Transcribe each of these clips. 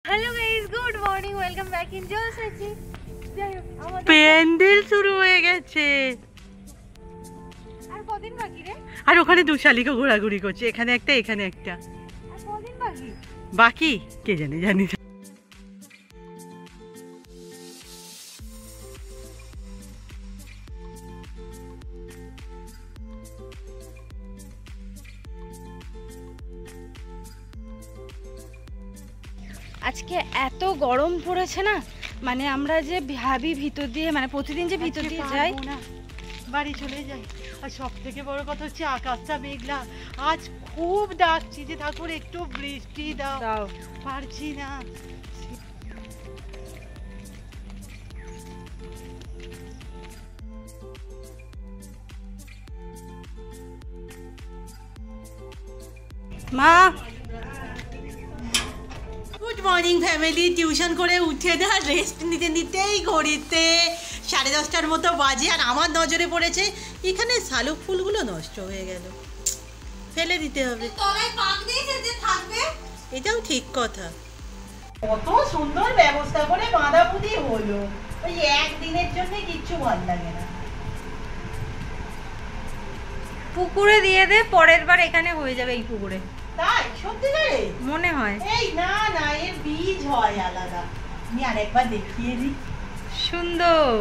Hello guys, good morning, welcome back in জলসাচি। প্যান্ডেল শুরু হয়ে গেছে। আর কদিন বাকি রে? আর ওখানে দু শালিকা ঘোরাঘুরি করছে, এখানে একটা এখানে একটা। আর কদিন বাকি? বাকি কে জানে, জানি না। আজকে এত গরম পড়েছে না, মানে আমরা যে ভাবি ভিতর দিয়ে, মানে প্রতিদিন যে ভিতর দিয়ে যাই, বাড়ি চলে যাই। আর সব থেকে বড় কথা হচ্ছে আকাশটা মেঘলা। আজ খুব ডাকছি যে ঠাকুর একটু বৃষ্টি দাও, পারছি না। মা গুড মর্নিং ফ্যামিলি। টিউশন করে উঠে না, রেস্ট নিতে নিতেই ঘড়িতে 10:30টার মতো বাজে। আর আমার নজরে পড়েছে এখানে শালুক ফুলগুলো নষ্ট হয়ে গেল, ফেলে দিতে হবে। এটাও ঠিক কথা। কত সুন্দর ব্যবস্থা করে বাঁধাবুঁধি হলো, ওই একদিনের জন্য কিচ্ছু ভালো লাগে না। পুকুরে দিয়ে দে, পরের বার এখানে হয়ে যাবে এই পুকুরে। তাই সত্যিকারে মনে হয়। এই না না, এর বীজ হয় আলাদা। আমি আরেকবার দেখিয়ে দিই। সুন্দর।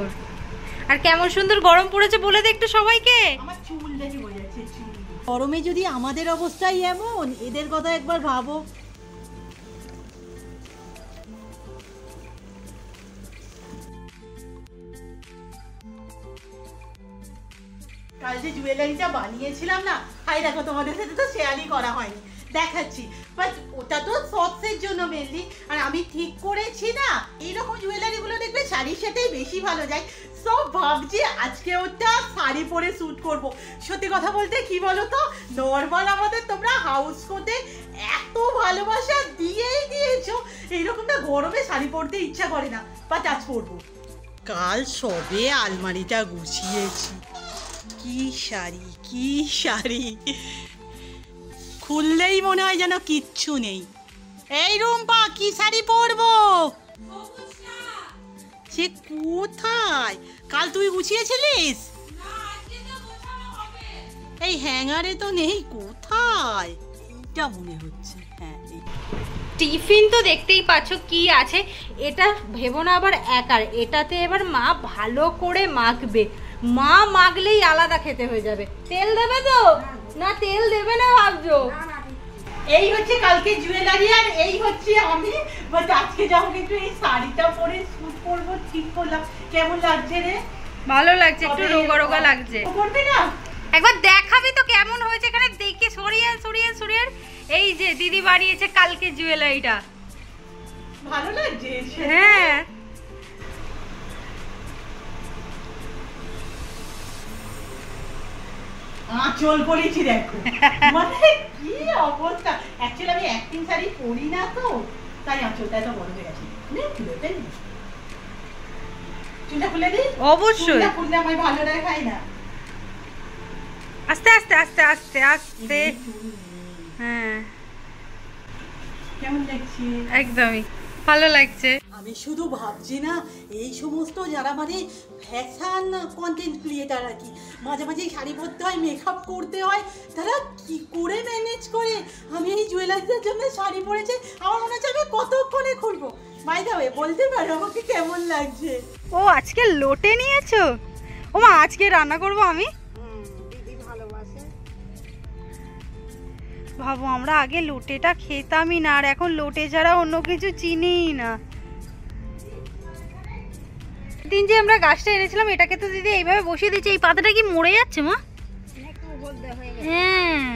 আর কেমন সুন্দর গরম পড়েছে বলে দে একটু সবাইকে। আমার চুল দেখে বোঝা যাচ্ছে, চুল। গরমে যদি আমাদের অবস্থাই এমন, এদের কথা একবার ভাবো। কাল যে জুয়েলারিটা বানিয়েছিলাম না, হাই দেখো, তোমাদের সাথে তো শেয়ারই করা হয়নি, দেখাচ্ছি। বাট ওটা তো শখের জন্য মেনলি। আর আমি ঠিক করেছি না, এইরকম জুয়েলারিগুলো দেখবে শাড়ির সাথেই বেশি ভালো যায়। সব ভাবছি আজকে ওটা শাড়ি পরে শ্যুট করব। সত্যি কথা বলতে কি বলো তো, নর্মাল আমাদের তোমরা হাউস কোটে এত ভালোবাসা দিয়েই দিয়েছো, এইরকম না গরমে শাড়ি পরতে ইচ্ছা করে না। বাট আজ পরবো। কাল সবে আলমারিটা গুছিয়েছি। কি শাড়ি, কি শাড়ি, খুললেই মনে হয় যেন কিচ্ছু নেই। এই রুম্পা, কি শাড়ি পরবো? সে কোথায়? কাল তুই গুছিয়েছিলিস? এই হ্যাঙ্গারে তো নেই, কোথায়? এইটা মনে হচ্ছে, হ্যাঁ। টিফিন তো দেখতেই পাচ্ছ কি আছে। এটা ভেবো না আবার একার, এটাতে এবার মা ভালো করে মাখবে। মা মাখলেই আলাদা খেতে হয়ে যাবে। তেল দেবে তো? না তেল দেবে না ভাবছো? এই হচ্ছে কালকে জুয়েলারি, আর এই হচ্ছে আমি। বাট আজকে যাবো কিন্তু এই শাড়িটা পরে শুট করবো ঠিক করলাম। কেমন লাগছে রে? ভালো লাগছে, একটু রোগা রোগা লাগছে। করবি না? একবার দেখাবি তো কেমন হয়েছে, এখানে দেখে সরিয়ে সরিয়ে সরিয়ে। এই যে দিদি বানিয়েছে কালকে জুয়েলারিটা, ভালো লাগছে। হ্যাঁ আঁচল পরেছি দেখো, মানে কি অবস্থা। অ্যাকচুয়ালি আমি অ্যাক্টিং শাড়ি পরি না তো, তাই আঁচলটা এত বড় হয়ে গেছে। চুলটা খুলে দিই। অবশ্যই খুললে আমি ভালো দেখাই না। আস্তে আস্তে আস্তে আস্তে আস্তে। হ্যাঁ কেমন দেখছি? একদমই ভালো লাগছে। আমি শুধু ভাবছি না, এই সমস্ত যারা মানে ফ্যাশন কন্টেন্ট ক্রিয়েটার আর কি, মাঝে মাঝে শাড়ি পরতে হয়, মেকআপ করতে হয়, তারা কি করে ম্যানেজ করে? আমি এই জুয়েলারিটার জন্য শাড়ি পরেছি, আমার মনে হচ্ছে আমি কতক্ষণে খুলবো। বাই দ্য ওয়ে, বলতে পারো আমাকে কেমন লাগছে? ও আজকে লোটে নিয়েছো? ও মা, আজকে রান্না করবো আমি। ভাবো আমরা আগে লোটেটা খেতামই না, আর এখন লোটে ছাড়া অন্য কিছু চিনিই না। দিন যে আমরা গাছটা এনেছিলাম, এটাকে তো দিদি এইভাবে বসিয়ে দিচ্ছে। এই পাতাটা কি মরে যাচ্ছে মা? হ্যাঁ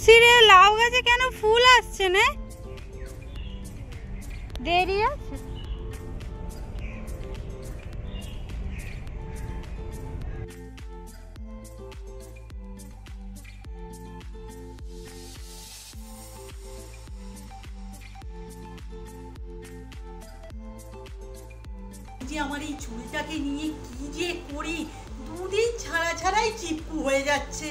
সিরিয়াল লাউ গাছে কেন ফুল আসছে না? দেরি আছে। যে আমার এই চুলটাকে নিয়ে কি যে করি, দুদিন ছাড়া ছাড়াই চিপকু হয়ে যাচ্ছে।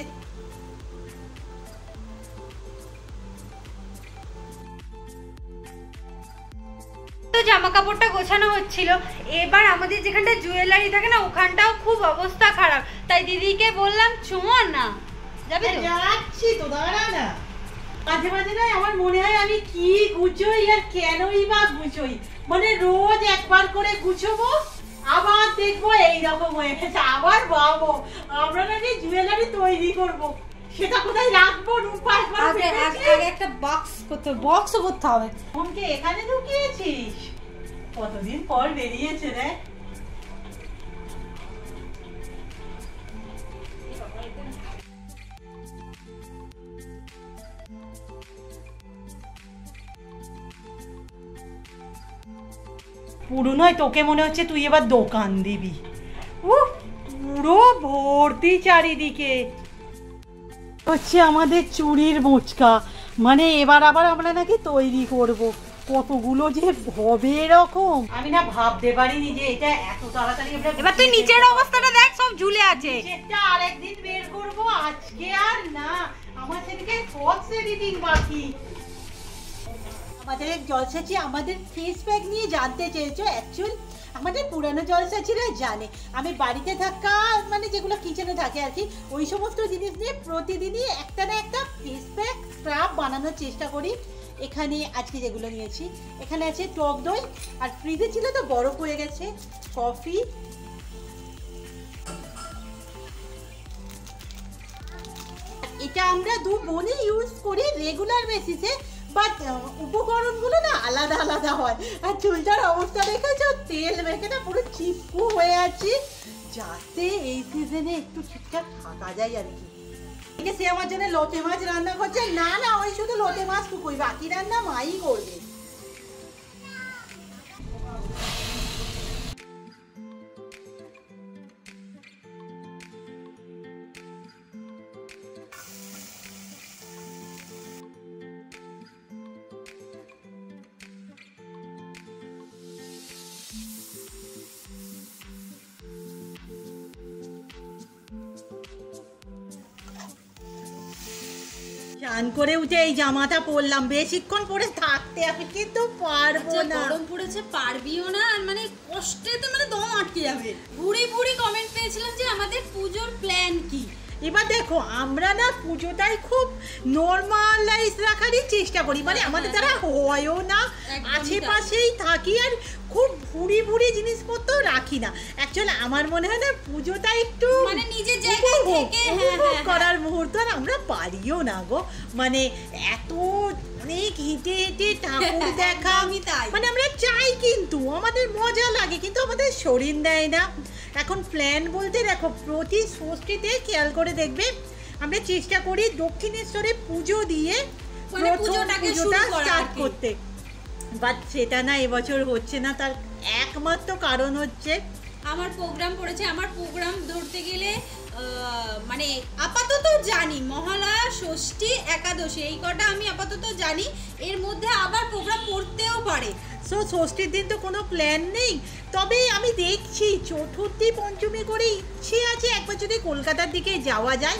তো জামা কাপড়টা গোছানো হচ্ছিল, এবার আমাদের যেখানটা জুয়েলারি থাকে না ওখানটাও খুব অবস্থা খারাপ, তাই দিদিকে বললাম চুমো না যাবে তো? যাচ্ছি তো, দাঁড়া না। মাঝে মাঝে না আমার মনে হয় আমি কি গুছোই আর কেনই বা গুছোই, মানে রোজ একবার করে গুছোবো আবার দেখবো এইরকম হয়ে গেছে, আবার ভাবো আমরা নাকি জুয়েলারি তৈরি করবো, সেটা কোথায় রাখবো? রূপা আগে একটা বক্সও করতে হবে। ফোনকে এখানে ঢুকিয়েছিস? কতদিন পর বেরিয়েছে রে। পুরো নয়, তোকে মনে হচ্ছে তুই এবার দোকান দিবি। পুরো ভর্তি চারিদিকে হচ্ছে আমাদের চুড়ির মুচকা, মানে এবার আবার আমরা নাকি তৈরি করব, কতগুলো যে হবে এরকম আমি না ভাবতে পারিনি যে এটা এত তাড়াতাড়ি। এবার তুই নিচের অবস্থাটা দেখ, সব ঝুলে আছে। সেটা আরেকদিন বের করব, আজকে আর না। আমার সেদিকে ফক্স এডিটিং বাকি। আমাদের এক জলসাচি আমাদের ফেস প্যাক নিয়ে জানতে চেয়েছো। অ্যাকচুয়াল আমাদের পুরানো জলসাচিরা জানে আমি বাড়িতে থাকা মানে যেগুলো কিচেনে থাকে আর কি, ওই সমস্ত জিনিস নিয়ে প্রতিদিনই একটা না একটা ফেস প্যাক স্ক্রাব বানানোর চেষ্টা করি। এখানে আজকে যেগুলো নিয়েছি, এখানে আছে টক দই, আর ফ্রিজে ছিল তো বরফ হয়ে গেছে কফি, এটা আমরা দু বোনই ইউজ করি রেগুলার বেসিসে, বাট উপকরণগুলো না আলাদা আলাদা হয়। আর চুলটার অবস্থা দেখেছো, তেল মেখে না পুরো চিপকু হয়ে আছি, যাতে এই সিজনে একটু ঠিকঠাক থাকা যায় আর কি। সে আমার জন্য লোটে মাছ রান্না করছে। না না, ওই শুধু লোটে মাছ টুকুই, বাকি রান্না মাই করবে। চান করে উঠে এই জামাটা পরলাম, বেশিক্ষণ পরে থাকতে আমি কিন্তু পারবো না। গরম পড়েছে, পারবিও না, আর মানে কষ্টে তো মানে দম আটকে যাবে। বুড়ি বুড়ি কমেন্ট পেয়েছিলাম যে আমাদের পুজোর প্ল্যান কি। এবার দেখো আমরা না পুজোটাই খুব নর্মালাইজ রাখারই চেষ্টা করি, মানে আমাদের দ্বারা হয়ও না, আশেপাশেই থাকি, আর খুব ভুড়ি ভুড়ি জিনিসপত্র রাখি না। অ্যাকচুয়ালি আমার মনে হয় না পুজোটা একটু মানে নিজের জায়গায় থেকে উপভোগ করার মুহূর্ত, আর আমরা পারিও না গো, মানে এত অনেক হেঁটে হেঁটে ঠাকুর দেখা, মানে আমরা চাই কিন্তু আমাদের মজা লাগে, কিন্তু আমাদের শরীর দেয় না। এখন প্ল্যান বলতে দেখো প্রতি ষষ্ঠীতে খেয়াল করে দেখবে আমরা চেষ্টা করি দক্ষিণেশ্বরে পুজো দিয়ে পুজোটা স্টার্ট করতে, বাট সেটা না এবছর হচ্ছে না। তার একমাত্র কারণ হচ্ছে আমার প্রোগ্রাম পড়েছে। আমার প্রোগ্রাম ধরতে গেলে মানে আপাতত জানি মহালয়া, ষষ্ঠী, একাদশী, এই কটা আমি আপাতত জানি, এর মধ্যে আবার প্রোগ্রাম পড়তেও পারে। সো ষষ্ঠীর দিন তো কোনো প্ল্যান নেই, তবে আমি দেখছি চতুর্থী পঞ্চমী করে ইচ্ছে আছে একবার যদি কলকাতার দিকে যাওয়া যায়।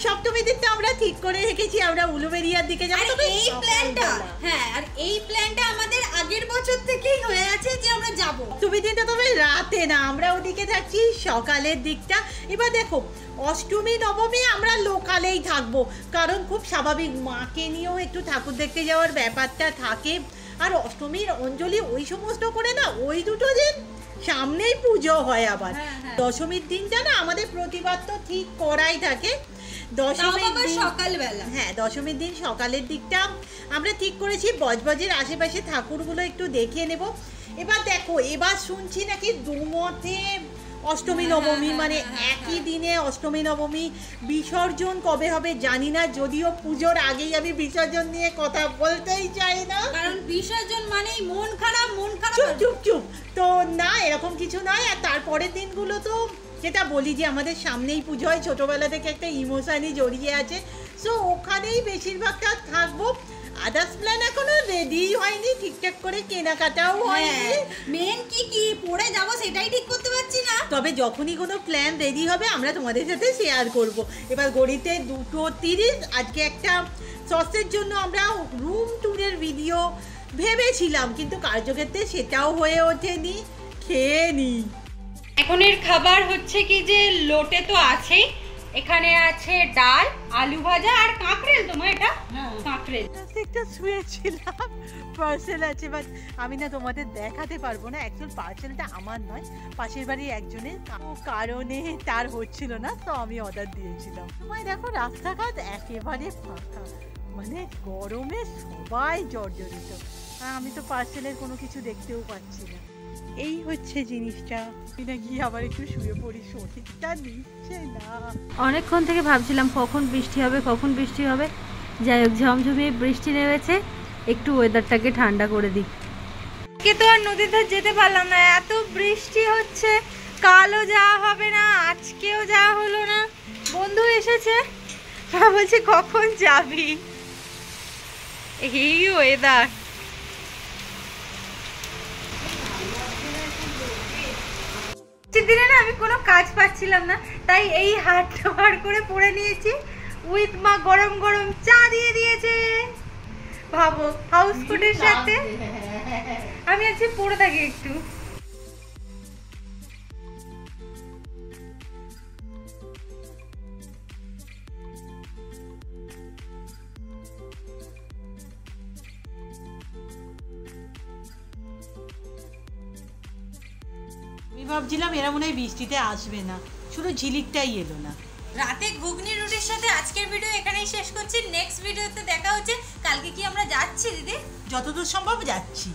সপ্তমীর দিন তো আমরা ঠিক করে রেখেছি আমরা উলুবেরিয়ার দিকে যাব। এই প্ল্যানটা হ্যাঁ, আর এই প্ল্যানটা আমাদের আগের বছর থেকেই হয়ে আছে যে আমরা যাব। সপ্তমীর দিনটা তবে রাতে না, আমরা ওদিকে থাকছি সকালের দিকটা। এবার দেখো অষ্টমী নবমী আমরা লোকালেই থাকবো, কারণ খুব স্বাভাবিক মাকে নিয়েও একটু ঠাকুর দেখতে যাওয়ার ব্যাপারটা থাকে, আর অষ্টমীর অঞ্জলি ওই সমস্ত করে না, ওই দুটো দিন সামনেই পুজো হয়। আবার দশমীর দিনটা না আমাদের প্রতিবার তো ঠিক করাই থাকে, দশমীর দিন সকালবেলা, হ্যাঁ দশমীর দিন সকালের দিকটা আমরা ঠিক করেছি বজবজের আশেপাশে ঠাকুরগুলো একটু দেখিয়ে নেব। এবার দেখো এবার শুনছি নাকি দুমতে অষ্টমী নবমী, মানে একই দিনে অষ্টমী নবমী। বিসর্জন কবে হবে জানি না, যদিও পুজোর আগেই আমি বিসর্জন নিয়ে কথা বলতেই চাই না, কারণ বিসর্জন মানেই মন খারাপ, মন খারাপ। চুপ চুপ চুপ, তো না এরকম কিছু নয়। আর তারপরের দিনগুলো তো যেটা বলি যে আমাদের সামনেই পুজো হয়, ছোটোবেলা থেকে একটা ইমোশনই জড়িয়ে আছে, সো ওখানেই বেশিরভাগটা থাকবো। আদার্স প্ল্যান এখনো রেডি হয়নি, ঠিকঠাক করে কেনাকাটাও হয়নি। মেন কি পরে যাব সেটাই ঠিক করতে পারছি না। তবে যখনই কোনো প্ল্যান রেডি হবে আমরা তোমাদের সাথে শেয়ার করব। এবার ঘড়িতে 2:30, আজকে একটা সসের জন্য আমরা রুম ট্যুরের ভিডিও ভেবেছিলাম, কিন্তু কার্যক্ষেত্রে সেটাও হয়ে ওঠেনি। খেয়ে নি। এখনের খাবার হচ্ছে কি যে লোটে তো আছেই, এখানে আছে ডাল, আলু ভাজা আর কাঁকরেল। তোমার এটা কাঁকরেল একটা শুয়েছিলাম, পার্সেল আছে, বাট আমি না তোমাদের দেখাতে পারবো না। অ্যাকচুয়াল পার্সেলটা আমার নয়, পাশের বাড়ির একজনের কারণে তার হচ্ছিল না, তো আমি অর্ডার দিয়েছিলাম। তোমায় দেখো রাস্তাঘাট একেবারে ফাঁকা, মানে গরমে সবাই জর্জরিত। আমি তো পার্সেলের কোনো কিছু দেখতেও পাচ্ছি না। এই হচ্ছে জিনিসটা। না গিয়ে আবার একটু শুয়ে পড়ি, সঠিকটা নিচ্ছে না। অনেকক্ষণ থেকে ভাবছিলাম কখন বৃষ্টি হবে কখন বৃষ্টি হবে। যাই হোক, ঝমঝমিয়ে বৃষ্টি নেমেছে, একটু ওয়েদারটাকে ঠান্ডা করে দিই। কে তো আর নদীর ধার যেতে পারলাম না, এত বৃষ্টি হচ্ছে। কালও যাওয়া হবে না, আজকেও যাওয়া হলো না। বন্ধু এসেছে, বলছে কখন যাবি। এই ওয়েদার। দিনে না আমি কোনো কাজ পাচ্ছিলাম না, তাই এই হাতটা বার করে পরে নিয়েছি। উইথ মা গরম গরম চা দিয়ে দিয়েছে। ভাবো, হাউস কোটের সাথে আমি আজকে পরে থাকি একটু। আমি ভাবছিলাম এরা মনে হয় বৃষ্টিতে আসবে না, শুধু ঝিলিকটাই এলো না। রাতে ঘুগনি রুটির সাথে আজকের ভিডিও এখানেই শেষ করছি। নেক্সট ভিডিওতে দেখা হচ্ছে। কালকে কি আমরা যাচ্ছি দিদি? যতদূর সম্ভব যাচ্ছি।